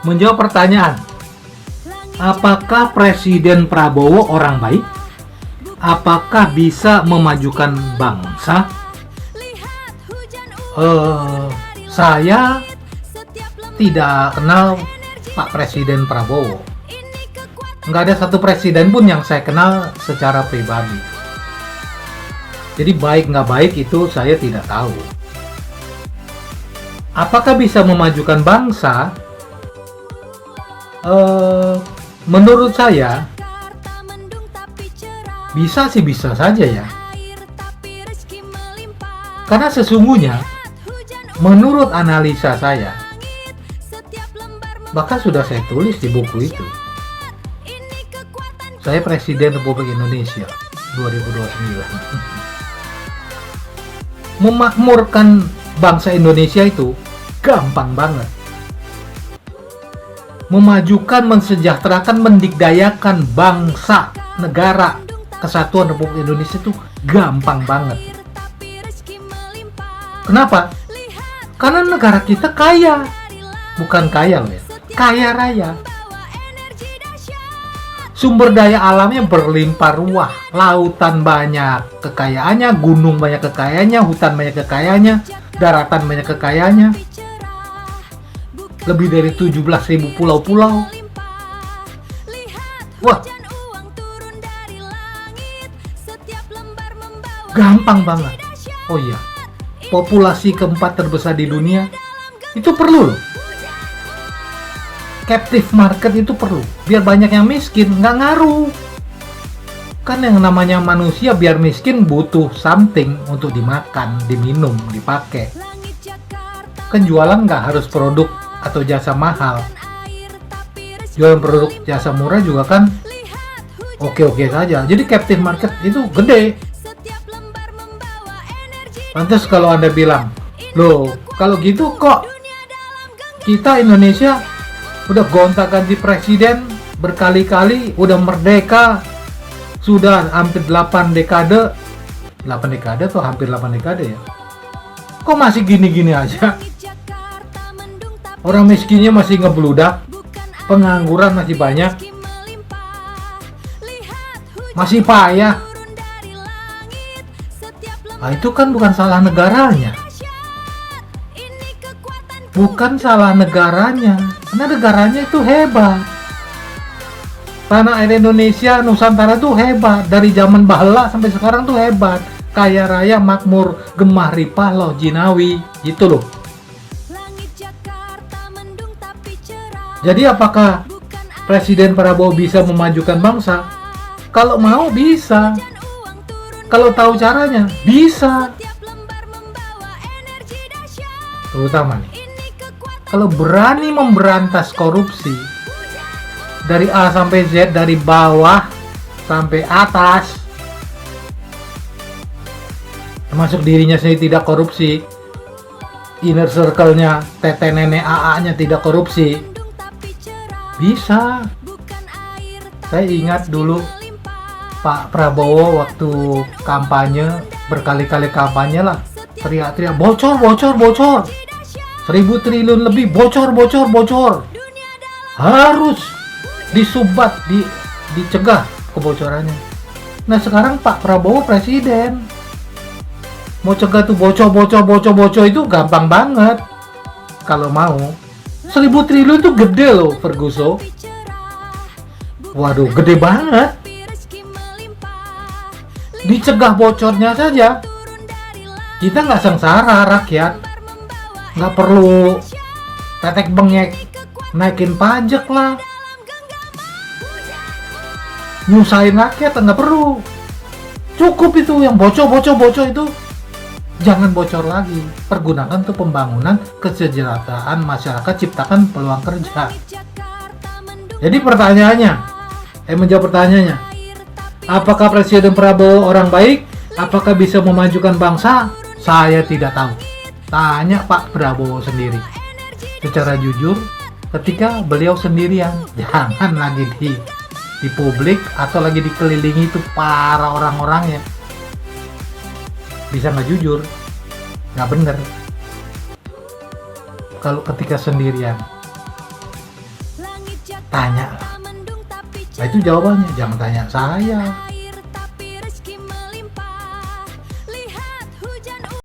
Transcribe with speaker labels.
Speaker 1: menjawab pertanyaan, apakah Presiden Prabowo orang baik? Apakah bisa memajukan bangsa? Saya tidak kenal Pak Presiden Prabowo. Nggak ada satu presiden pun yang saya kenal secara pribadi. Jadi baik nggak baik itu saya tidak tahu. Apakah bisa memajukan bangsa? Menurut saya bisa sih, bisa saja ya. Karena sesungguhnya menurut analisa saya, bahkan sudah saya tulis di buku itu, saya Presiden Republik Indonesia 2029. Memakmurkan bangsa Indonesia itu gampang banget. Memajukan, mensejahterakan, mendikdayakan bangsa, negara, kesatuan Republik Indonesia itu gampang banget. Kenapa? Karena negara kita kaya. Bukan kaya loh ya, kaya raya. Sumber daya alamnya berlimpah ruah, lautan banyak kekayaannya, gunung banyak kekayaannya, hutan banyak kekayaannya, daratan banyak kekayaannya. Lebih dari 17.000 pulau-pulau. Wah, gampang banget. Oh iya, populasi keempat terbesar di dunia itu perlu loh. Captive market itu perlu, biar banyak yang miskin, nggak ngaruh. Kan yang namanya manusia biar miskin butuh something untuk dimakan, diminum, dipakai. Kan jualan nggak harus produk atau jasa mahal. Jualan produk jasa murah juga kan oke-oke saja. Jadi captive market itu gede. Lantas kalau Anda bilang, loh kalau gitu kok kita Indonesia udah gonta-ganti presiden berkali-kali, udah merdeka, sudah hampir 8 dekade tuh hampir 8 dekade ya. Kok masih gini-gini aja? Orang miskinnya masih ngebludak, pengangguran masih banyak, masih payah. Nah, itu kan bukan salah negaranya. Bukan salah negaranya, karena negaranya itu hebat. Tanah air Indonesia, Nusantara tuh hebat. Dari zaman bahla sampai sekarang tuh hebat. Kaya raya, makmur, gemah ripah, loh jinawi, gitu loh. Jadi apakah Presiden Prabowo bisa memajukan bangsa? Kalau mau bisa. Kalau tahu caranya, bisa. Terutama nih, kalau berani memberantas korupsi dari A sampai Z, dari bawah sampai atas, termasuk dirinya sendiri tidak korupsi, inner circle-nya, tete nenek AA-nya tidak korupsi, bisa. Saya ingat dulu Pak Prabowo waktu kampanye, berkali-kali kampanye lah, teriak-teriak bocor, bocor, bocor. 1.000 triliun lebih bocor. Harus disumbat, dicegah kebocorannya. Nah sekarang Pak Prabowo presiden, mau cegah tuh bocor itu gampang banget. Kalau mau 1.000 triliun tuh gede loh, Ferguson. Waduh, gede banget. Dicegah bocornya saja, kita nggak sengsara rakyat. Nggak perlu tetek bengek naikin pajak lah, nyusahin rakyat, nggak perlu. Cukup itu yang bocor itu jangan bocor lagi. Pergunakan untuk pembangunan, kesejahteraan masyarakat, ciptakan peluang kerja. Jadi pertanyaannya, menjawab pertanyaannya, apakah Presiden Prabowo orang baik? Apakah bisa memajukan bangsa? Saya tidak tahu. Tanya Pak Prabowo sendiri secara jujur ketika beliau sendirian, jangan lagi di publik atau lagi dikelilingi itu para orang-orangnya. Bisa nggak jujur, nggak bener kalau ketika sendirian. tanya lah. Nah itu jawabannya, jangan tanya saya.